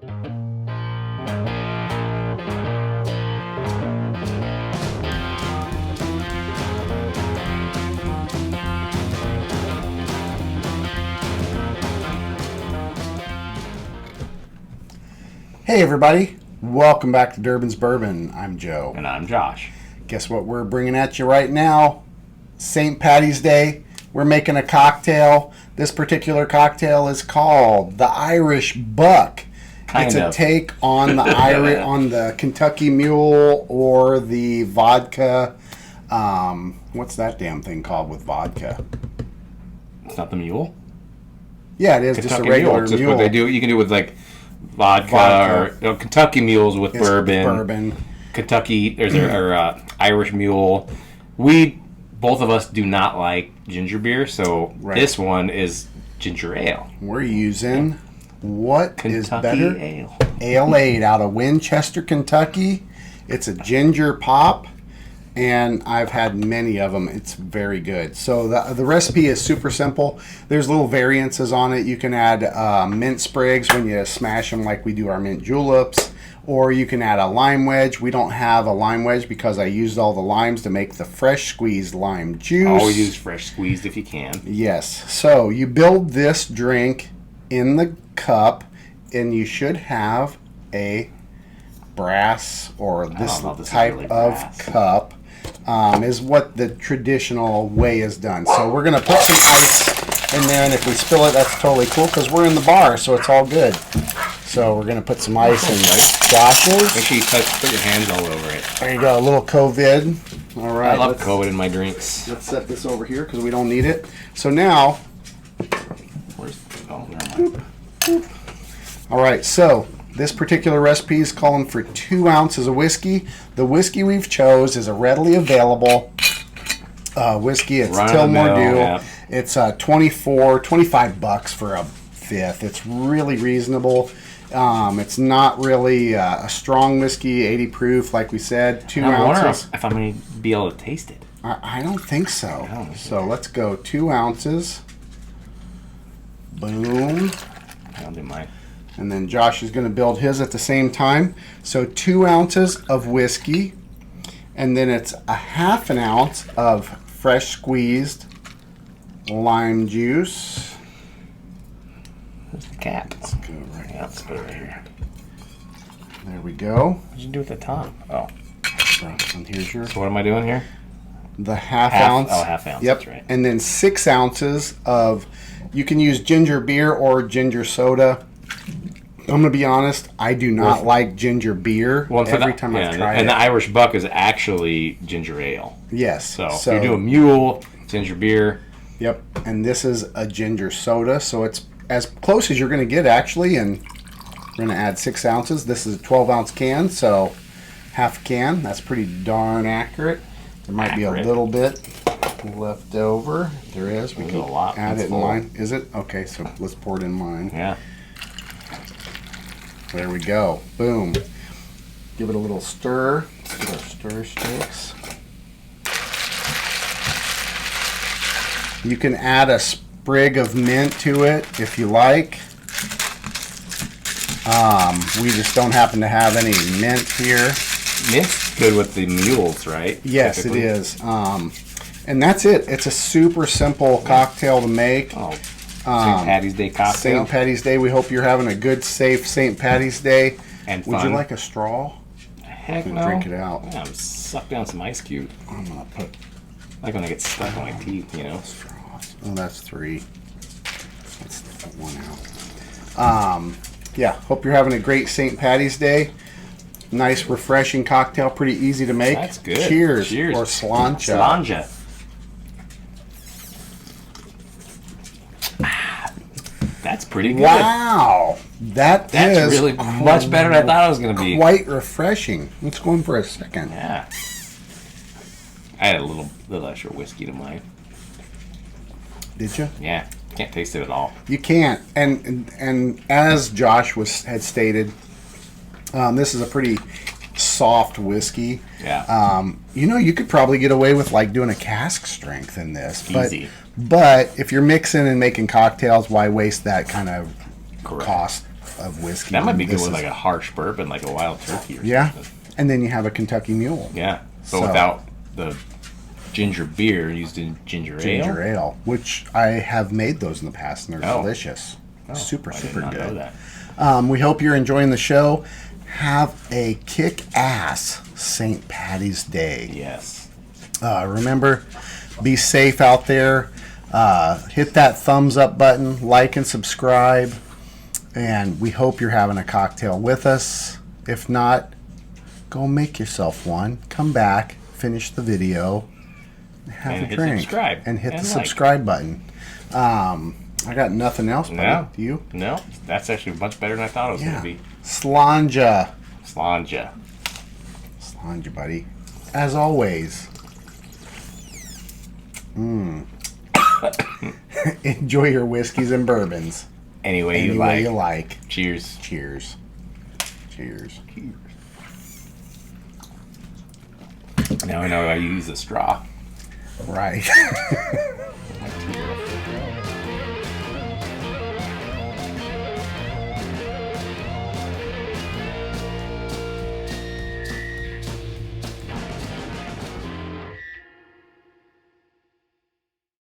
Hey everybody, welcome back to Durbin's Bourbon. I'm Joe. And I'm Josh. Guess what we're bringing at you right now? St. Patty's Day. We're making a cocktail. This particular cocktail is called the Irish Buck. It's a take on the on the Kentucky Mule or the vodka. What's that damn thing called with vodka? It's not the mule? Yeah, it is. Kentucky just a regular mule. Just mule. what they do. You can do with like vodka. Or Kentucky Mules with bourbon. Kentucky, Irish Mule. Both of us do not like ginger beer, so This one is ginger ale. We're using Kentucky is better? Ale. Ale-Aid out of Winchester, Kentucky. It's a ginger pop, and I've had many of them. It's very good. So the recipe is super simple. There's little variances on it. You can add mint sprigs when you smash them like we do our mint juleps. Or you can add a lime wedge. We don't have a lime wedge because I used all the limes to make the fresh squeezed lime juice. Always use fresh squeezed if you can. Yes. So you build this drink in the cup, and you should have a brass or this type of cup. Is what the traditional way is done. So we're going to put some ice in there, and if we spill it, that's totally cool because we're in the bar, so it's all good. So we're going to put some ice in Josh's. Make sure you put your hands all over it. There you go, a little COVID. All right. I love COVID in my drinks. Let's set this over here because we don't need it. So now... All right, so this particular recipe is calling for 2 ounces of whiskey. The whiskey we've chose is a readily available whiskey. It's Tilmore Dew. Yeah. It's $25 for a fifth. It's really reasonable. It's not really a strong whiskey, 80 proof, like we said. 2 ounces. I wonder if I'm going to be able to taste it. I don't think so. So let's go 2 ounces. Boom. I'll do mine. And then Josh is going to build his at the same time. So 2 ounces of whiskey. And then it's a half an ounce of fresh squeezed lime juice. Where's the cap? Let's go let's put it right here. There we go. What did you do at the top? Oh. And here's your... So what am I doing here? The half ounce. Oh, half ounce. Yep. That's right. And then 6 ounces of... You can use ginger beer or ginger soda. I'm going to be honest, I do not like ginger beer every time I've tried it. And the Irish Buck is actually ginger ale. Yes. So if you do a mule, ginger beer. Yep. And this is a ginger soda, so it's as close as you're going to get, actually. And we're going to add 6 ounces. This is a 12-ounce can, so half a can. That's pretty darn accurate. There might be a little bit left over. There is. We can add it in mine. Is it? Okay, so let's pour it in mine. Yeah. There we go. Boom. Give it a little stir. Get our stir sticks. You can add a sprig of mint to it if you like. We just don't happen to have any mint here. Mint's good with the mules, right? Yes, typically. It is. And that's it. It's a super simple cocktail to make. Oh. St. Patty's Day cocktail. St. Patty's Day. We hope you're having a good, safe St. Patty's Day. And fun. Would you like a straw? Heck no. Drink it out. Yeah, I'm suck down some ice cube. I'm gonna put. Like when I get stuck on my teeth, you know. Straws. Oh, that's 3. Let's put 1 out. Yeah. Hope you're having a great St. Patty's Day. Nice, refreshing cocktail. Pretty easy to make. That's good. Cheers. Cheers. Or slancha. Slancha. That's pretty good. Wow. That's really much better than I thought it was going to be. Quite refreshing. Let's go in for a second. Yeah. I had a little extra whiskey to mine. Did you? Yeah. Can't taste it at all. You can't. And as Josh had stated, this is a pretty soft whiskey. Yeah. You could probably get away with like doing a cask strength in this. Easy. But if you're mixing and making cocktails, why waste that kind of cost of whiskey. That might be good with like a harsh bourbon, like a Wild Turkey or something. And then you have a Kentucky Mule. Yeah, so without the ginger beer, used in ginger ale, which I have made those in the past, and they're delicious. Super good. Know that. We hope you're enjoying the show. Have a kick-ass St. Patty's Day. Yes. Remember, be safe out there. Hit that thumbs up button, like and subscribe, and we hope you're having a cocktail with us. If not, go make yourself one. Come back, finish the video, have a drink, and hit the subscribe button. I got nothing else, buddy. No. Do you? No, that's actually much better than I thought it was going to be. Slanja, buddy. As always. Enjoy your whiskeys and bourbons. Any way you like. Cheers. Cheers. Cheers. Now I know how to use a straw. Right.